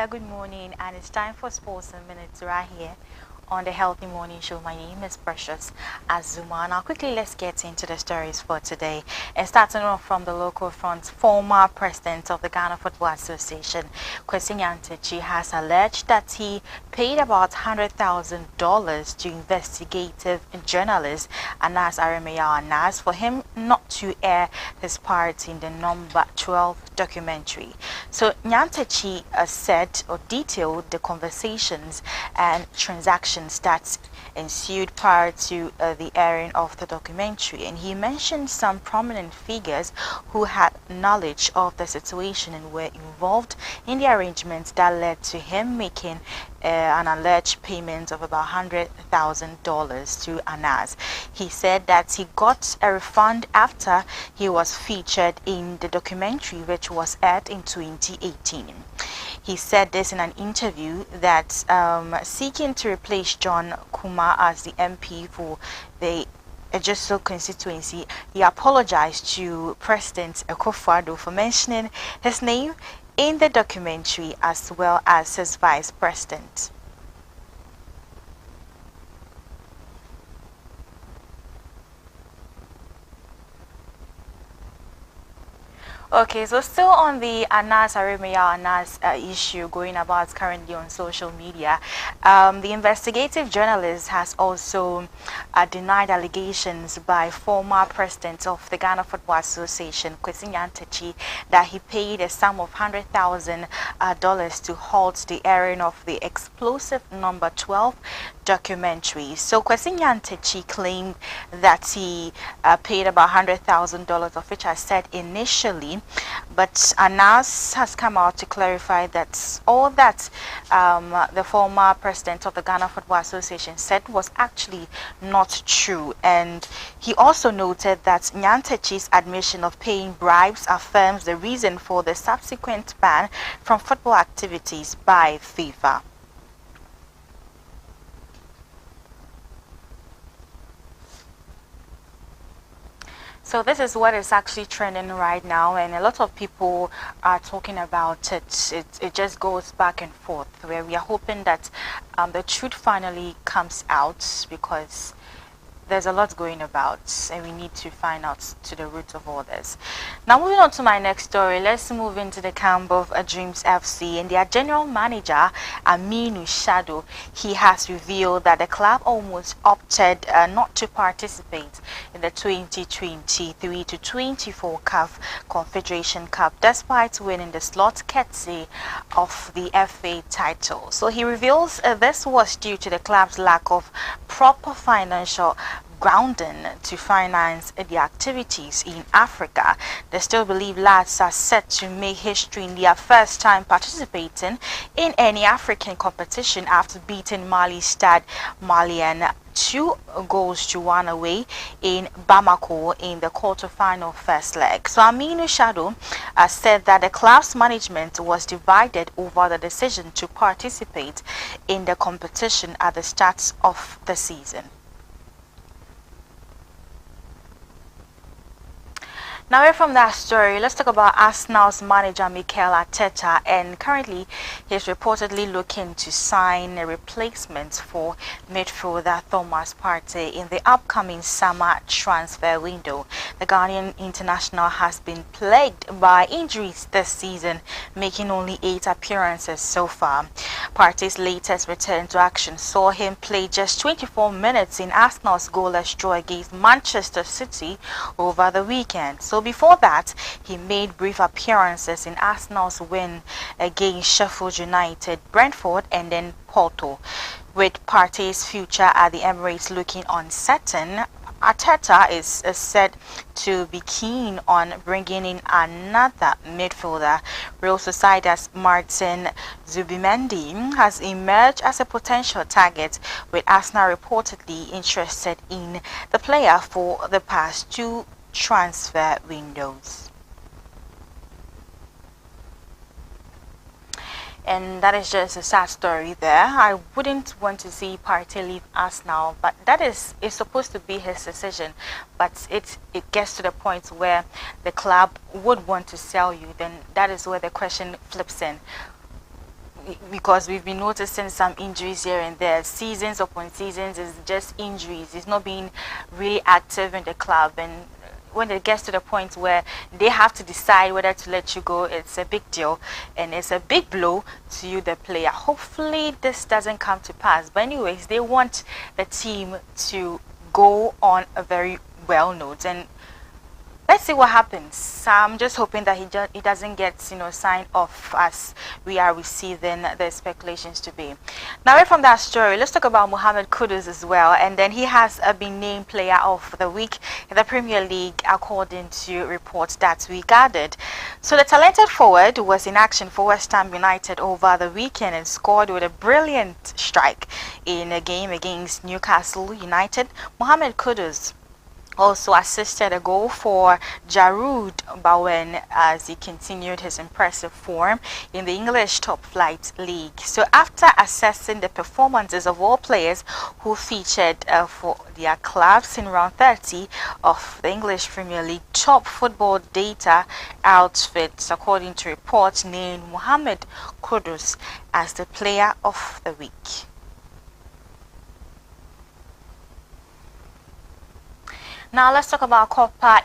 good morning, and it's time for Sports and Minutes right here on the Healthy Morning Show. My name is Precious AZUMAH. Now, quickly, let's get into the stories for today. And starting off from the local front, former president of the Ghana Football Association, Kwesi Nyantakyi, has alleged that he paid about $100,000 to investigative journalist Anas Aremeyaw Anas for him not to air his part in the number 12 documentary. So Nyantakyi said or detailed the conversations and transactions that ensued prior to the airing of the documentary, and he mentioned some prominent figures who had knowledge of the situation and were involved in the arrangements that led to him making an alleged payment of about $100,000 to Anas. He said that he got a refund after he was featured in the documentary, which was aired in 2018. He said this in an interview that seeking to replace John Kumar as the MP for the Ejiso constituency, he apologized to President Akufo-Addo for mentioning his name in the documentary as well as his vice president. Okay, so still on the Anas Aremeyaw Anas issue going about currently on social media, the investigative journalist has also denied allegations by former president of the Ghana Football Association, Kwesi Nyantakyi, that he paid a sum of $100,000 to halt the airing of the explosive number 12 documentary. So Kwesi Nyantakyi claimed that he paid about $100,000, of which I said initially. But Anas has come out to clarify that all that the former president of the Ghana Football Association said was actually not true. And he also noted that Nyantakyi's admission of paying bribes affirms the reason for the subsequent ban from football activities by FIFA. So this is what is actually trending right now, and a lot of people are talking about it. It just goes back and forth, where we are hoping that the truth finally comes out, because there's a lot going about and we need to find out to the root of all this. Now, moving on to my next story, let's move into the camp of Dreams FC and their general manager Aminu Shado. He has revealed that the club almost opted not to participate in the 2023 to 24 CAF Confederation Cup despite winning the slot courtesy of the FA title. So he reveals this was due to the club's lack of proper financial grounding to finance the activities in Africa. They still believe lads are set to make history in their first time participating in any African competition after beating Mali Stade Malien 2-1 away in Bamako in the quarterfinal first leg. So Aminu Shado said that the club's management was divided over the decision to participate in the competition at the start of the season. Now, away from that story, let's talk about Arsenal's manager Mikel Arteta, and currently he's reportedly looking to sign a replacement for midfielder Thomas Partey in the upcoming summer transfer window. The Ghanaian international has been plagued by injuries this season, making only 8 appearances so far. Partey's latest return to action saw him play just 24 minutes in Arsenal's goalless draw against Manchester City over the weekend. So before that, he made brief appearances in Arsenal's win against Sheffield United, Brentford, and then Porto. With Partey's future at the Emirates looking uncertain, Arteta is said to be keen on bringing in another midfielder. Real Socieda's Martin Zubimendi has emerged as a potential target, with Arsenal reportedly interested in the player for the past 2 transfer windows. And that is just a sad story there. I wouldn't want to see Partey leave Arsenal, but that is supposed to be his decision. But it gets to the point where the club would want to sell you, then that is where the question flips in. because we've been noticing some injuries here and there. Seasons upon seasons is just injuries. He's not being really active in the club, and when it gets to the point where they have to decide whether to let you go, it's a big deal and it's a big blow to you, the player. Hopefully this doesn't come to pass, but anyways, they want the team to go on a very well note, and let's see what happens. I'm just hoping that he doesn't get signed off as we are receiving the speculations to be. Now, away from that story, let's talk about Mohamed Kudus as well. And then he has been named Player of the Week in the Premier League, according to reports that we gathered. So the talented forward was in action for West Ham United over the weekend and scored with a brilliant strike in a game against Newcastle United. Mohamed Kudus also assisted a goal for Jarud Bowen as he continued his impressive form in the English top flight league. So after assessing the performances of all players who featured for their clubs in round 30 of the English Premier League, top football data outfits, according to reports, named Mohamed Kudus as the player of the week. Now let's talk about Copa